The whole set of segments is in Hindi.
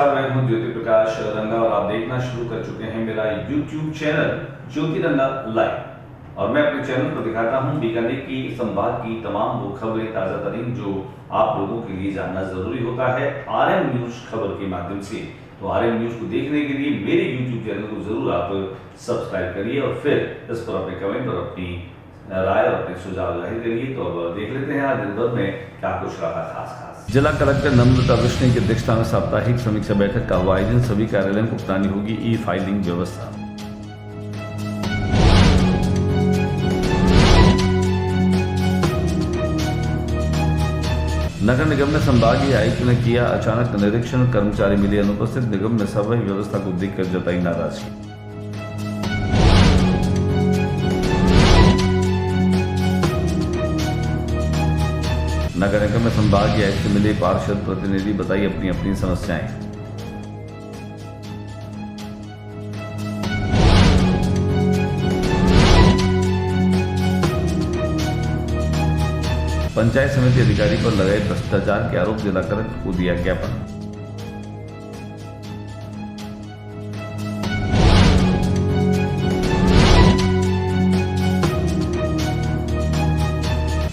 नमस्कार, मैं हूं ज्योति प्रकाश रंगा और आप देखना शुरू कर चुके हैं मेरा YouTube चैनल ज्योति रंगा लाइव। और मैं अपने चैनल पर दिखाता हूं बीकानेर की संभाग की तमाम वो खबरें ताजा तरीन जो आप लोगों के लिए जानना जरूरी होता है RM न्यूज खबर के माध्यम से। तो RM न्यूज को देखने के लिए मेरे YouTube चैनल को जरूर आप सब्सक्राइब करिए और फिर इस पर अपने कमेंट और अपनी राय और अपने सुझाव जाहिर करिए। तो अब देख लेते हैं आज दिन भर में क्या कुछ रहा खास। जिला कलेक्टर नम्रता विष्णु की अध्यक्षता में साप्ताहिक समीक्षा बैठक का आयोजन। सभी कार्यालयों को अपनानी होगी ई-फाइलिंग व्यवस्था। नगर निगम में संभागीय आयुक्त ने किया अचानक निरीक्षण, कर्मचारी मिले अनुपस्थित। निगम में स्वाभाविक व्यवस्था को देखकर जताई नाराजगी। नगर निगम में संभागीय आयुक्त से मिले पार्षद प्रतिनिधि, बताई अपनी अपनी समस्याएं। पंचायत समिति अधिकारी पर लगाए भ्रष्टाचार के आरोप, जिला कलेक्टर को दिया ज्ञापन।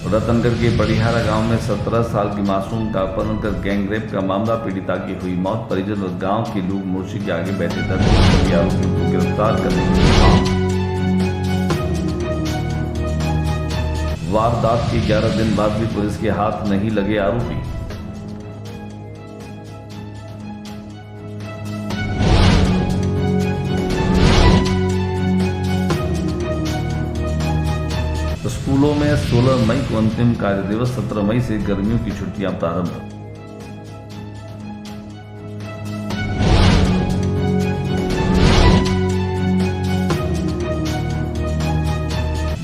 रतनगढ़ के बड़िहारा गांव में 17 साल की मासूम का अपहरण कर गैंगरेप का मामला, पीड़िता की हुई मौत। परिजन और गांव के लोग मोर्चे के आगे बैठे थे। आरोपियों को गिरफ्तार करने की मांग। वारदात के 11 दिन बाद भी पुलिस के हाथ नहीं लगे आरोपी। स्कूलों में 16 मई को अंतिम कार्य दिवस, 17 मई से गर्मियों की छुट्टियां प्रारंभ।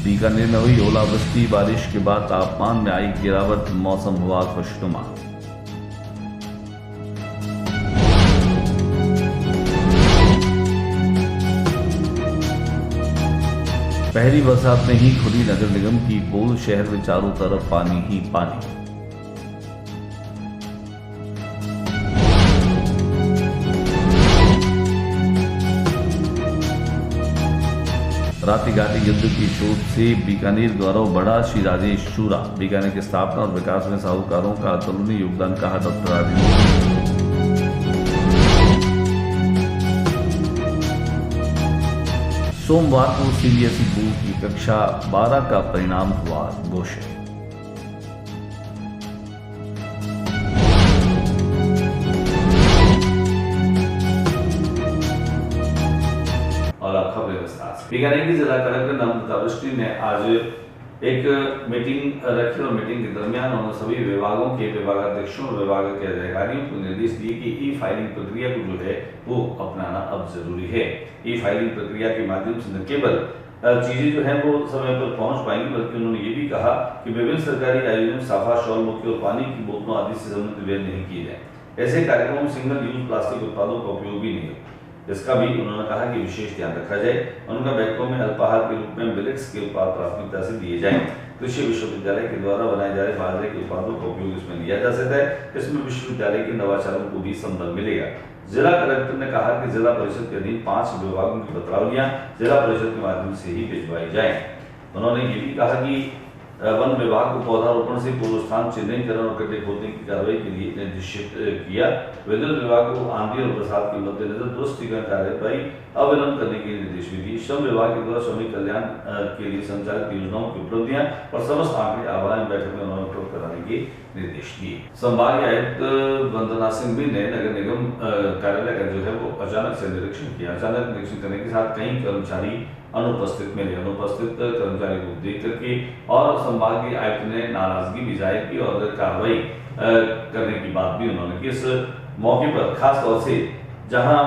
बीकानेर में हुई ओलावृष्टि, बारिश के बाद तापमान में आई गिरावट, मौसम हुआ खुशनुमा। पहली बरसात में ही खुली नगर निगम की पोल, शहर में चारों तरफ पानी ही पानी। रातिघाटी युद्ध की शोध से बीकानेर गौरव बढ़ा, श्री राजेश चूरा। बीकानेर की स्थापना और विकास में साहूकारों का अतुलनीय योगदान, कहा डॉक्टर राजेश। सोमवार को CBSE बोर्ड की कक्षा 12 का परिणाम हुआ घोषित। और अब खबरें विस्तार से। बीकानेर की जिला कलेक्टर नम्रता विष्णु ने आज एक मीटिंग रखी और मीटिंग के दरमियान उन्होंने सभी विभागों के विभागाध्यक्षों और विभाग के अधिकारियों को निर्देश दिए कि ई-फाइलिंग प्रक्रिया को जो है वो अपनाना अब जरूरी है। ई-फाइलिंग प्रक्रिया के माध्यम से न केवल चीजें जो है वो समय पर पहुंच पाएंगी, बल्कि उन्होंने ये भी कहा कि विभिन्न सरकारी आयोजन साफा, शॉल, मुक्की और पानी की बोतलों आदि से संबंधित व्यय नहीं किए जाए। ऐसे कार्यक्रमों में सिंगल यूज प्लास्टिक उत्पादों का उपयोग भी नहीं हो, इसका भी उन्होंने कहा कि विशेष ध्यान रखा जाए। उनका बैंकों में अल्पाहार के रूप में मिलेट्स के उत्पाद प्राथमिकता से दिए जाएं। कृषि विश्वविद्यालय के द्वारा बनाए जा रहे बाजरे के उत्पादों का उपयोग इसमें लिया जा सकता है। इसमें विश्वविद्यालय के नवाचारों को भी संबल मिलेगा। जिला कलेक्टर ने कहा कि जिला परिषद के अधीन 5 विभागों की पत्रावलियां जिला परिषद के माध्यम से ही भिजवाई जाए। उन्होंने ये भी कहा कि वन विभाग को पौधारोपण से पूर्व स्थान चिन्हितकरण और गड्ढे खोदने की कार्रवाई के लिए निर्देशित किया। विद्युत विभाग को आंधी और बरसात के मद्देनजर ध्वस्तीकरण कार्यवाही अविलंब करने के निर्देश भी दिए। श्रम विभाग के द्वारा श्रमिक कल्याण के लिए संचालित योजनाओं की उपलब्धियां और समस्त आंकड़े आवाहन बैठक में उन्होंने उपलब्ध कराने के निर्देश दिए। संभागीय आयुक्त वंदना सिंह भी ने नगर निगम कार्यालय का जो है वो अचानक से निरीक्षण किया। अचानक निरीक्षण करने के साथ कई कर्मचारी अनुपस्थित मिले। अनुपस्थित कर्मचारी को देख करके और संभागीय आयुक्त ने नाराजगी भी जाहिर की और कार्रवाई करने की बात भी उन्होंने की। इस मौके पर खास तौर से जहां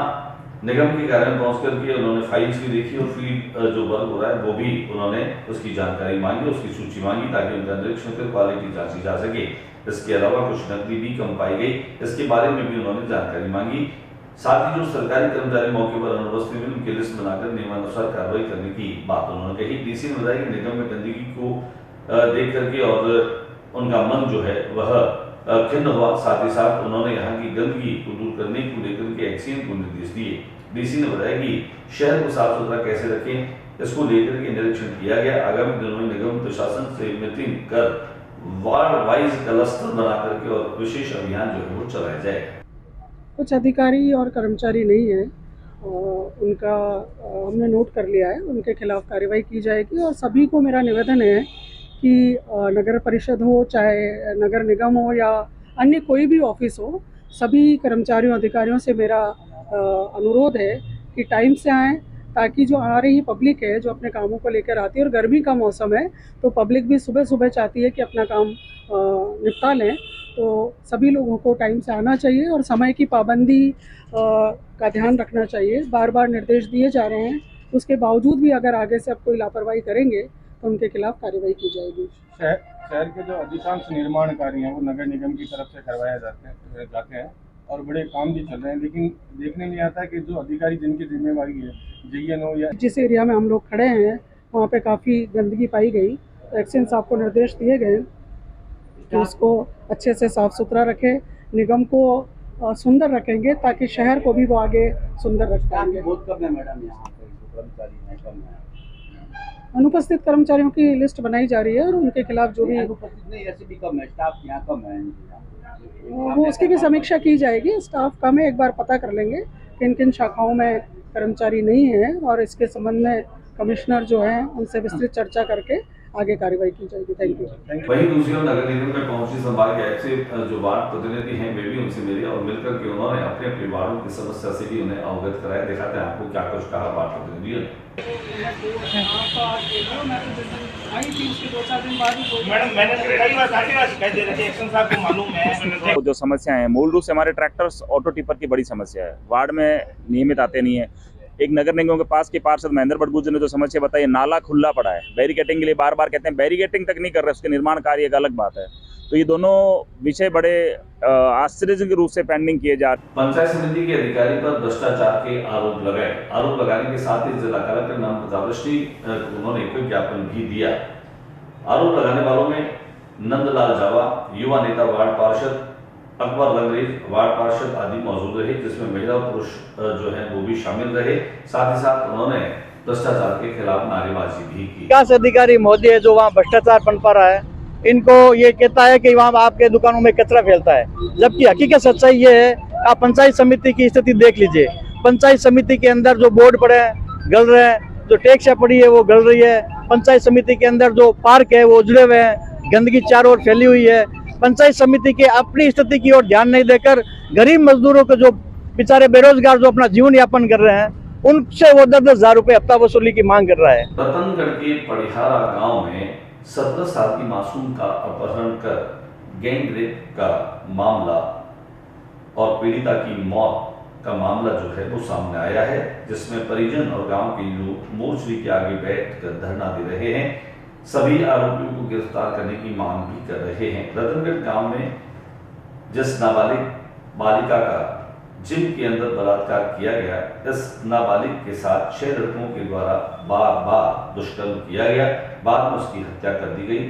निगम के कार्यालय पहुंच करके उन्होंने फाइल्स भी देखी और फील्ड जो वर्क हो रहा है वो भी उन्होंने उसकी जानकारी मांगी, उसकी सूची मांगी ताकि उनका निरीक्षण कर क्वालिटी जांची जा सके। इसके अलावा कुछ नकदी भी कम पाई गई, इसके बारे में भी उन्होंने जानकारी मांगी। साथ ही जो सरकारी कर्मचारी मौके पर अनुपस्थित हुए उनकी लिस्ट बनाकर नियमानुसार कार्रवाई करने की बात उन्होंने कही। डीसी ने बताया कि निगम में गंदगी को देख करके और उनका मन जो है वह खिन्न हुआ। साथ ही साथ उन्होंने यहाँ की गंदगी को दूर करने को लेकर एक्सीएम को निर्देश दिए। डीसी ने बताया कि शहर को साफ सुथरा कैसे रखें, इसको लेकर के निरीक्षण किया गया। आगामी दिनों में निगम प्रशासन से मीटिंग कर वार्ड वाइज क्लस्टर बना करके और विशेष अभियान जो है वो चलाया जाएगा। कुछ अधिकारी और कर्मचारी नहीं है, उनका हमने नोट कर लिया है, उनके खिलाफ कार्रवाई की जाएगी। और सभी को मेरा निवेदन है कि नगर परिषद हो, चाहे नगर निगम हो या अन्य कोई भी ऑफिस हो, सभी कर्मचारियों अधिकारियों से मेरा अनुरोध है कि टाइम से आएँ, ताकि जो आ रही पब्लिक है जो अपने कामों को लेकर आती है, और गर्मी का मौसम है तो पब्लिक भी सुबह सुबह चाहती है कि अपना काम निपटा लें, तो सभी लोगों को टाइम से आना चाहिए और समय की पाबंदी का ध्यान रखना चाहिए। बार बार निर्देश दिए जा रहे हैं, उसके बावजूद भी अगर आगे से अब कोई लापरवाही करेंगे तो उनके खिलाफ कार्रवाई की जाएगी। शहर के जो अधिकांश निर्माण कार्य हैं वो नगर निगम की तरफ से करवाए जाते हैं और बड़े काम भी चल रहे हैं, लेकिन देखने में आता है कि जो अधिकारी जिनकी जिम्मेवारी है, जीएन हो या जिस एरिया में हम लोग खड़े हैं वहाँ पे काफ़ी गंदगी पाई गई, तो एक्शन साहब को निर्देश दिए गए कि उसको अच्छे से साफ़ सुथरा रखें, निगम को सुंदर रखेंगे ताकि शहर को भी वो आगे सुंदर रख पाएंगे। अनुपस्थित कर्मचारियों की लिस्ट बनाई जा रही है और उनके खिलाफ जो भी वो उसकी भी समीक्षा की जाएगी। स्टाफ कम है, एक बार पता कर लेंगे किन किन शाखाओं में कर्मचारी नहीं है और इसके संबंध में कमिश्नर जो है उनसे विस्तृत चर्चा करके आगे कार्रवाई की जाएगी। Thank you. वहीं दूसरी ओर नगर निगम में पहुंची संभाग के ऐसे जो वार्ड प्रतिनिधि हैं वे भी उनसे मिले और मिलकर के उन्होंने अपने अपने वार्डों की समस्या से भी उन्हें अवगत कराया। दिखाते हैं आपको क्या कुछ कहा वार्ड प्रतिनिधियों ने। जो समस्या है मूल रूप से हमारे ट्रैक्टर्स ऑटो टिपर की बड़ी समस्या है, वार्ड में नियमित आते नहीं है। एक नगर निगम के पास के पार्षद महेंद्र बड़गुजर ने जो समस्या बताई, नाला खुला पड़ा है, बैरिकेटिंग के लिए बार बार कहते हैं, बैरिकेटिंग तक नहीं कर रहे, उसके निर्माण कार्य एक अलग बात है। तो ये दोनों विषय बड़े आश्चर्य के रूप से पेंडिंग किए जा रहे। पंचायत समिति के अधिकारी पर भ्रष्टाचार के आरोप लगाए। आरोप लगाने के साथ ही जिला कलेक्टर नाम प्रतापृष्टि उन्होंने एक ज्ञापन भी दिया। आरोप लगाने वालों में नंदलाल जावा, युवा नेता वार्ड पार्षद अकबर रंगरेज, वार्ड पार्षद आदि मौजूद रहे, जिसमें महिला और पुरुष जो है वो भी शामिल रहे। साथ ही साथ उन्होंने भ्रष्टाचार के खिलाफ नारेबाजी भी की। विकास अधिकारी महोदय है जो वहाँ भ्रष्टाचार पनपा रहा है, इनको ये कहता है कि वहाँ आपके दुकानों में कचरा फैलता है, जबकि हकीकत सच्चाई ये है। आप पंचायत समिति की स्थिति देख लीजिए, पंचायत समिति के अंदर जो बोर्ड पड़े हैं गल रहे हैं, जो टैक्स पड़ी है वो गल रही है, पंचायत समिति के अंदर जो पार्क है वो उजड़े हुए हैं, गंदगी चारों ओर फैली हुई है। पंचायत समिति के अपनी स्थिति की ओर ध्यान नहीं देकर गरीब मजदूरों को, जो बेचारे बेरोजगार जो अपना जीवन यापन कर रहे हैं, उनसे वो 10,000 रुपए हफ्ता वसूली की मांग कर रहा है। रतनगढ़ के पड़िहारा गांव में 17 साल की मासूम का अपहरण कर गैंगरेप का मामला और पीड़िता की मौत का मामला जो है वो सामने आया है, जिसमें परिजन और गांव के लोग मोर्चरी के आगे बैठकर धरना दे रहे हैं। सभी आरोपियों को गिरफ्तार करने की मांग भी कर रहे हैं। रतनगढ़ गांव में जिस नाबालिग बालिका का जिम के अंदर बलात्कार किया गया, इस नाबालिग के साथ 6 लड़कों के द्वारा बार बार दुष्कर्म किया गया, बाद में उसकी हत्या कर दी गई।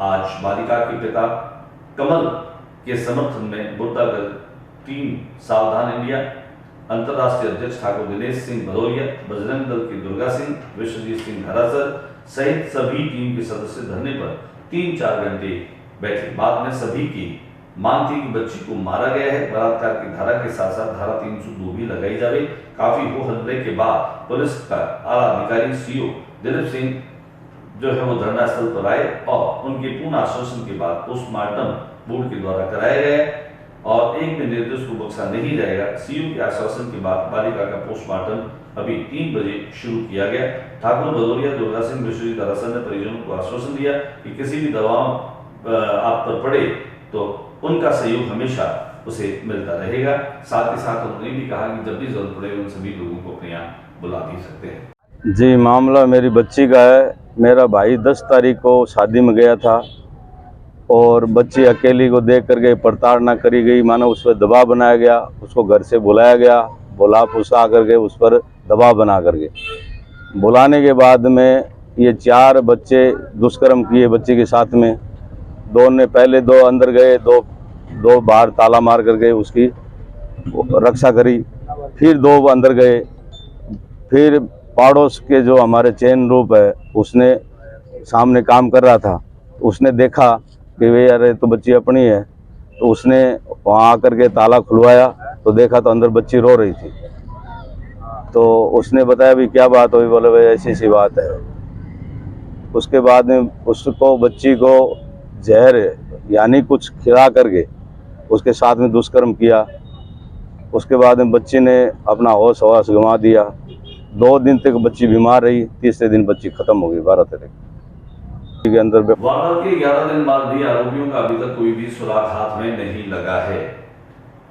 आज बालिका के पिता कमल के समर्थन में बुर्दागढ़ टीम सावधान इंडिया, अंतर्राष्ट्रीय अध्यक्ष ठाकुर दिनेश सिंह भदौरिया, बजरंग दल के दुर्गा सिंह, विश्वजीत सिंह धरासर सहित सभी टीम के सदस्य धरने पर 3-4 घंटे बैठे। बाद में सभी की मांग थी कि बच्ची को मारा गया है, बलात्कार की धारा के साथ साथ धारा 302 भी लगाई जाए। काफी हो हल्ले के बाद पुलिस का आला अधिकारी सीओ दिलीप सिंह जो है वो धरना स्थल पर आए और उनके पूर्ण आश्वासन के बाद पोस्टमार्टम बोर्ड के द्वारा कराया गया और एक भी निर्दोष को बख्शा नहीं जाएगा। सीओ के आश्वासन के बाद बालिका का पोस्टमार्टम अभी 3 बजे शुरू किया गया। ठाकुर भदौरिया, दुर्गा सिंह, विश्वजीत धरासर ने परिजनों को आश्वासन दिया कि किसी भी दबाव आप पर पड़े तो उनका सहयोग हमेशा उसे मिलता रहेगा। साथ ही साथ उन्होंने भी कहा कि जब भी जरूरत पड़े उन सभी लोगों को अपने यहाँ बुला भी सकते हैं। जी, मामला मेरी बच्ची का है। मेरा भाई 10 तारीख को शादी में गया था और बच्ची अकेली को देख करके प्रताड़ना करी गई, मानो उस पर दबाव बनाया गया, उसको घर से बुलाया गया, बुला फुसा करके उस पर दबाव बना करके बुलाने के बाद में ये 4 बच्चे दुष्कर्म किए बच्ची के साथ में। 2 ने पहले 2 अंदर गए, 2 बाहर ताला मार करके उसकी रक्षा करी फिर 2 अंदर गए। फिर पड़ोस के जो हमारे चैन रूप है उसने सामने काम कर रहा था, उसने देखा कि वे यार ये तो बच्ची अपनी है, तो उसने वहाँ आकर के ताला खुलवाया तो देखा तो अंदर बच्ची रो रही थी। तो उसने बताया भी क्या बात हुई, बोले भाई ऐसी ऐसी बात है। उसके बाद में उसको बच्ची को जहर यानी कुछ खिला करके उसके साथ में दुष्कर्म किया। उसके बाद में बच्ची ने अपना होश हवास गंवा दिया। 2 दिन तक बच्ची बीमार रही, तीसरे दिन बच्ची खत्म हो गई 12 तारीख के अंदर। वारदात के 11 दिन बाद भी आरोपियों का अभी तक कोई भी सुराग हाथ में नहीं लगा है।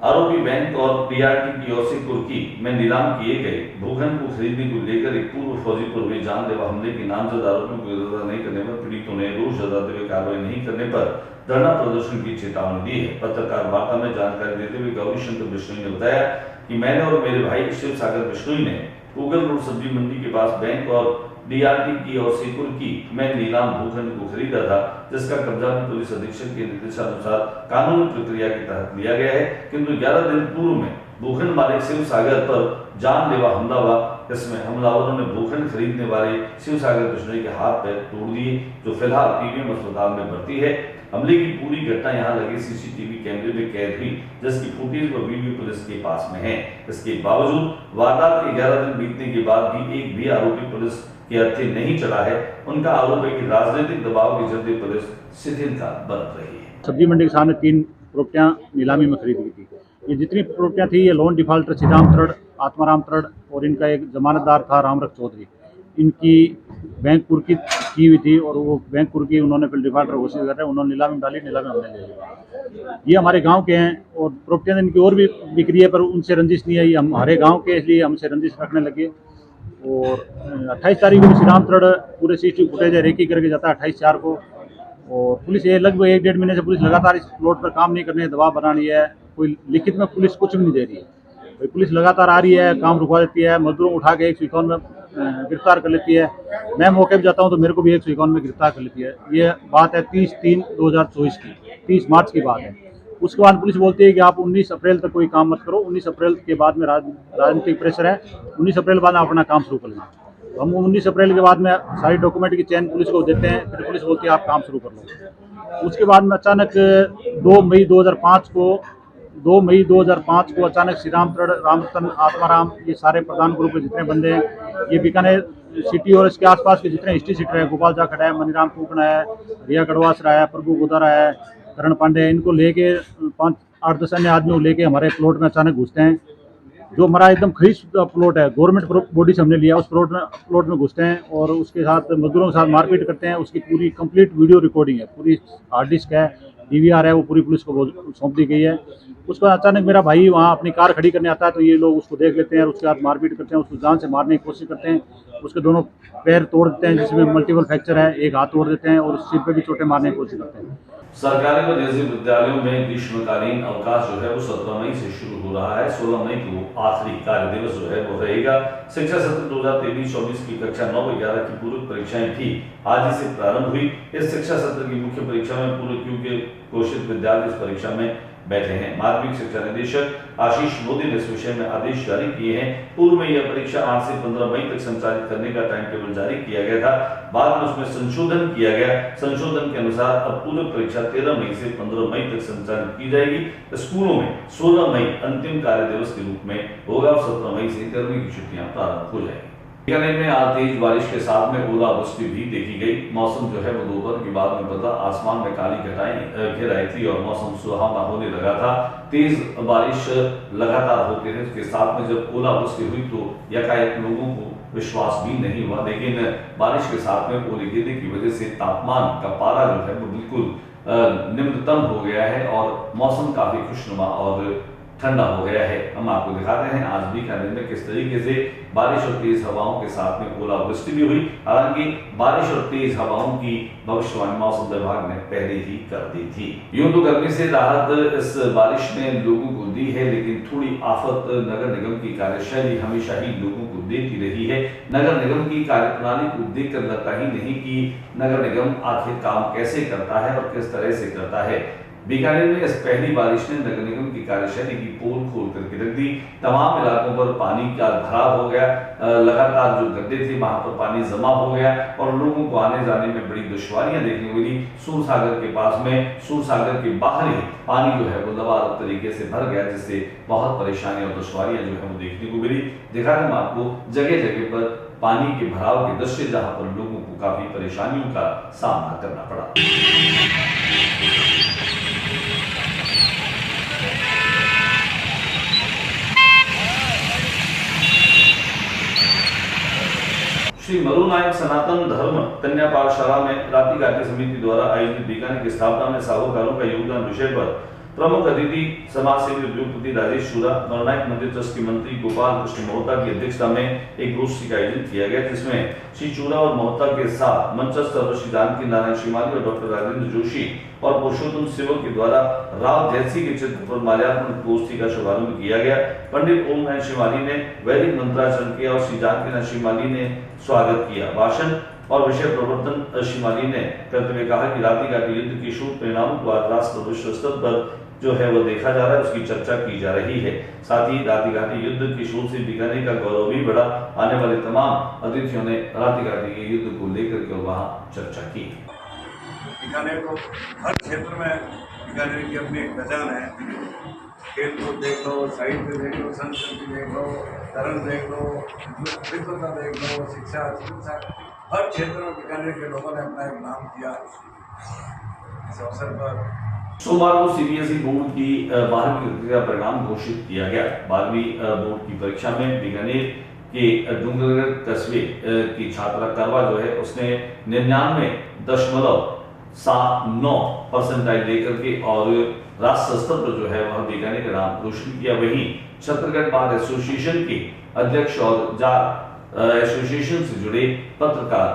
आरोपी बैंक और पीआरटी की ओर से कुर्की में नीलाम किए गए भूखंड को खरीदने को लेकर एक पूर्व फौजी पर हुए जानलेवा हमले के नामजद आरोपियों को गिरफ्तार नहीं करने पर पीड़ितों ने रोष जताते हुए कार्रवाई नहीं करने पर धरना प्रदर्शन की चेतावनी दी है। पत्रकार वार्ता में जानकारी देते हुए गौरी शंकर बिश्नोई ने बताया कि मैंने और मेरे भाई शिव सागर बिश्नोई ने गूगल रोड सब्जी मंडी के पास बैंक और डीआरटी की ओर से कुर्की में नीलाम भूखंड को खरीदा था, जिसका कब्जा भी पुलिस अधीक्षक के निर्देशानुसार कानूनी प्रक्रिया के तहत लिया गया है। किंतु 11 दिन पूर्व में भूखंड मालिक शिव सागर पर जानलेवा हमला हुआ। इसमें हमलावरों ने भूखंड खरीदने वाले शिव सागर बिश्नोई के हाथ पैर तोड़ दिए, जो फिलहाल पीबीएम अस्पताल में भर्ती है। हमले की पूरी घटना यहां लगे सीसीटीवी कैमरे में कैद हुई, जिसकी फुटेज व वीडियो पुलिस के पास में है। इसके बावजूद वारदात के 11 दिन बीतने के बाद भी एक भी आरोपी पुलिस के हत्थे नहीं चढ़ा है। उनका आरोप है कि राजनीतिक दबाव के चलते पुलिस शिथिलता बरत रही है। सब्जी मंडी के सामने 3 प्रॉपर्टियां नीलामी में खरीदी गई थी। ये जितनी प्रॉपर्टियां थी ये लोन डिफॉल्टर श्रीराम तरड़, आत्माराम तरड़ और इनका एक जमानतदार था रामरख चौधरी। इनकी बैंक कुर्की की हुई थी और वो बैंक कुर्की उन्होंने फिर डिफॉल्टर घोषित कर रहे, उन्होंने नीलामी में डाली, नीलामी में हमने ले ली। ये हमारे गांव के हैं और प्रॉपर्टियां इनकी और भी बिक्री है, पर उनसे रंजिश नहीं है। ये हमारे गाँव के इसलिए हमसे रंजिश रखने लगे। और 28 तारीख को श्रीराम तरड़ पूरे सीसीटीवी फुटेज रेकी करके जाता है 28/4 को। और पुलिस ये लगभग 1-1.5 महीने से पुलिस लगातार इस प्लॉट पर काम नहीं करने दबाव बना रही है। कोई लिखित में पुलिस कुछ भी नहीं दे रही है। पुलिस लगातार आ रही है, काम रुकवा देती है, मजदूरों उठा के 151 में गिरफ्तार कर लेती है। मैं मौके पर जाता हूं तो मेरे को भी 151 में गिरफ्तार कर लेती है। ये बात है 30/3/2024 की, 30 मार्च की बात है। उसके बाद पुलिस बोलती है कि आप 19 अप्रैल तक कोई काम मत करो, 19 अप्रैल के बाद में राजनीतिक प्रेशर है, 19 अप्रैल बाद आप अपना काम शुरू कर लेना। तो हम 19 अप्रैल के बाद में सारी डॉक्यूमेंट की चैन पुलिस को देते हैं, फिर पुलिस बोलती है आप काम शुरू कर लो। उसके बाद में अचानक 2 मई 2005 को अचानक श्रीराम तरड़, रामरतन, आत्माराम, ये सारे प्रधान ग्रुप के जितने बंदे हैं, ये बीकानेर सिटी और इसके आसपास के जितने हिस्ट्री सीटर है, गोपाल जाखड़ है, मनीराम कुकड़ा है, रिया कड़वासरा है, प्रभु गोदारा है, करण पांडे, इनको लेके 5-8-10 अन्य आदमियों को लेके हमारे प्लॉट में अचानक घुसते हैं। जो हमारा एकदम खरीद प्लॉट है, गवर्नमेंट बॉडी से हमने लिया, उस प्लॉट में घुसते हैं और उसके साथ मजदूरों के साथ मारपीट करते हैं। उसकी पूरी कंप्लीट वीडियो रिकॉर्डिंग है, पूरी हार्ड डिस्क है, डीवीआर है, वो पूरी पुलिस को सौंप दी गई है। उसके बाद अचानक मेरा भाई वहाँ अपनी कार खड़ी करने आता है, तो ये लोग उसको देख लेते हैं और उसके बाद मारपीट करते हैं, उसको जान से मारने की कोशिश करते हैं। उसके दोनों पैर तोड़ देते हैं, जिसमें मल्टीपल फ्रैक्चर है, एक हाथ तोड़ देते हैं और सिर पे भी चोटें मारने की कोशिश करते हैं। सरकारी व निजी विद्यालयों में ग्रीष्मकालीन अवकाश जो है वो 17 मई से शुरू हो रहा है। 16 मई को आखिरी कार्य दिवस जो है वो रहेगा। शिक्षा सत्र 2023-24 की कक्षा 9 व 11 की पूरक परीक्षाएं भी आज ही से प्रारंभ हुई। इस शिक्षा सत्र की मुख्य परीक्षा में पूरक क्यू के घोषित विद्यार्थी इस परीक्षा में बैठे हैं। माध्यमिक शिक्षा निदेशक आशीष मोदी ने इस विषय में आदेश जारी किए हैं। पूर्व में यह परीक्षा 8 से 15 मई तक संचालित करने का टाइम टेबल जारी किया गया था, बाद में उसमें संशोधन किया गया। संशोधन के अनुसार अब पूरक परीक्षा 13 मई से 15 मई तक संचालित की जाएगी। स्कूलों में 16 मई अंतिम कार्य दिवस के रूप में होगा और 17 मई से गर्मी की छुट्टियां प्रारंभ हो जाएगी। बीकानेर में आज तेज बारिश के साथ में ओलावृष्टि भी देखी गई। मौसम जो है वो दोपहर के बाद में बदला, आसमान में काली घटाएं घिर आई थी और मौसम सुहावना होने लगा था। तेज बारिश लगातार होते रहे, उसके साथ में जब ओलावृष्टि हुई तो यकायक लोगों को विश्वास भी नहीं हुआ, लेकिन बारिश के साथ में ओले गिरने की वजह से तापमान का पारा जो है वो बिल्कुल निम्नतम हो गया है और मौसम काफी खुशनुमा और ठंडा हो गया है। हम आपको दिखाते हैं आज बीकानेर में किस तरीके से बारिश और तेज हवाओं के साथ में ओलावृष्टि भी हुई। हालांकि बारिश और तेज हवाओं की भविष्यवाणी मौसम विभाग ने पहले ही कर दी थी। यूं तो गर्मी से राहत इस बारिश ने लोगों को दी है, लेकिन थोड़ी आफत नगर निगम की कार्यशैली हमेशा ही लोगों को देती रही है। नगर निगम की कार्यप्रणाली को देखकर लगता ही नहीं कि नगर निगम आखिर काम कैसे करता है और किस तरह से करता है। बीकानेर में इस पहली बारिश ने नगर निगम की कार्यशैली की पोल खोल करके रख दी। तमाम इलाकों पर पानी का भराव हो गया, लगातार जो गड्ढे थे वहां पर पानी जमा हो गया और लोगों को आने जाने में बड़ी दुश्वारियां देखने को मिली। सूरसागर के पास में, सूरसागर के बाहर ही पानी जो है वो लबालब तरीके से भर गया, जिससे बहुत परेशानी और दुश्वारियां जो है वो देखने को मिली। दिखा रहे हैं आपको जगह जगह पर पानी के भराव के दृश्य, जहां पर लोगों को काफी परेशानियों का सामना करना पड़ा। श्री मरु नायक सनातन धर्म कन्या पाठशाला में रात्रि घाटी समिति द्वारा आयोजित बीकानेर की स्थापना में साहूकारों का योगदान विषय पर प्रमुख अतिथि समाज सेवी उद्योगपति राजेश चूरा, नरनायक मंदिर ट्रस्ट के मंत्री गोपाल कृष्ण मोहता की अध्यक्षता में एक गोष्ठी का आयोजन किया गया, जिसमें श्री चूरा और मोहता के साथ मंचस्थ श्री जानकी नारायण शिमाली और डॉक्टर राजेंद्र जोशी और पुरुषोत्तम सेवक के द्वारा राव जैसी के चित्र पर माल्यार्पण गोष्ठी का शुभारंभ किया गया। पंडित ओम नारायण शिमाली ने वैदिक मंत्राचरण किया और श्री जानकी नारायण शिमाली ने स्वागत किया। भाषण और विषय प्रवर्तन शिमाली ने करते हुए कहा कि रात्रि घाटी युद्ध के शूर परिणामों को आज राष्ट्र विश्व स्तर पर जो है वो देखा जा रहा है, उसकी चर्चा की जा रही है। साथ ही रात्रि घाटी युद्ध के शूर से बीकानेर का गौरव भी बढ़ा। आने वाले तमाम अतिथियों ने रात्रि घाटी के युद्ध को लेकर के वहाँ चर्चा की। बीकानेर को हर क्षेत्र में बीकानेर की अपनी एक पहचान है। खेल कूद देख लो, साहित्य देख लो, संस्कृति देख लो, धर्म देख लो, विद्वता देख लो, शिक्षा, चिकित्सा, हर क्षेत्र में बीकानेर के लोगों ने अपना एक नाम किया। इस अवसर पर सोमवार को सीबीएसई बोर्ड की 12वीं का परिणाम घोषित किया गया। 12वीं बोर्ड की परीक्षा में बीकानेर के डूंगरगढ़ कस्बे की छात्रा करवा जो है उसने 99.79% लेकर के और राष्ट्र स्तर पर जो है वह बीकानेर का नाम रोशन किया। वहीं छत्तीसगढ़ बार एसोसिएशन के अध्यक्ष और जार एसोसिएशन से जुड़े पत्रकार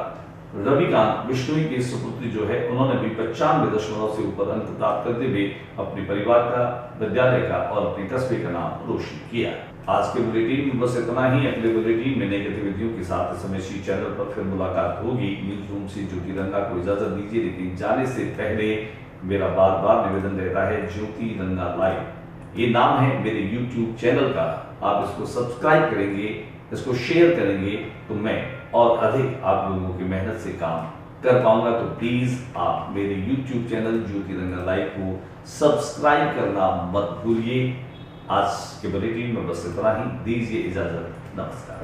रविकांत बिश्नोई की सुपुत्री जो है उन्होंने भी 95% से ऊपर अंक प्राप्त करते हुए अपने परिवार का, विद्यालय का और अपने कस्बे का नाम रोशन किया। आज के बुलेटिन में बस इतना ही। अगले बुलेटिन में नई गतिविधियों के साथ इस समय इसी चैनल पर फिर मुलाकात होगी। न्यूज रूम से ज्योति रंगा को इजाजत दीजिए, लेकिन जाने से पहले मेरा बार बार निवेदन रहता है, ज्योति रंगा लाइव ये नाम है मेरे यूट्यूब चैनल का। आप इसको सब्सक्राइब करेंगे, इसको शेयर करेंगे तो मैं और अधिक आप लोगों की मेहनत से काम कर पाऊंगा। तो प्लीज आप मेरे YouTube चैनल ज्योति रंगा लाइव को सब्सक्राइब करना मत भूलिए। आज के बुलेटिन में बस इतना ही। दीजिए इजाजत। नमस्कार।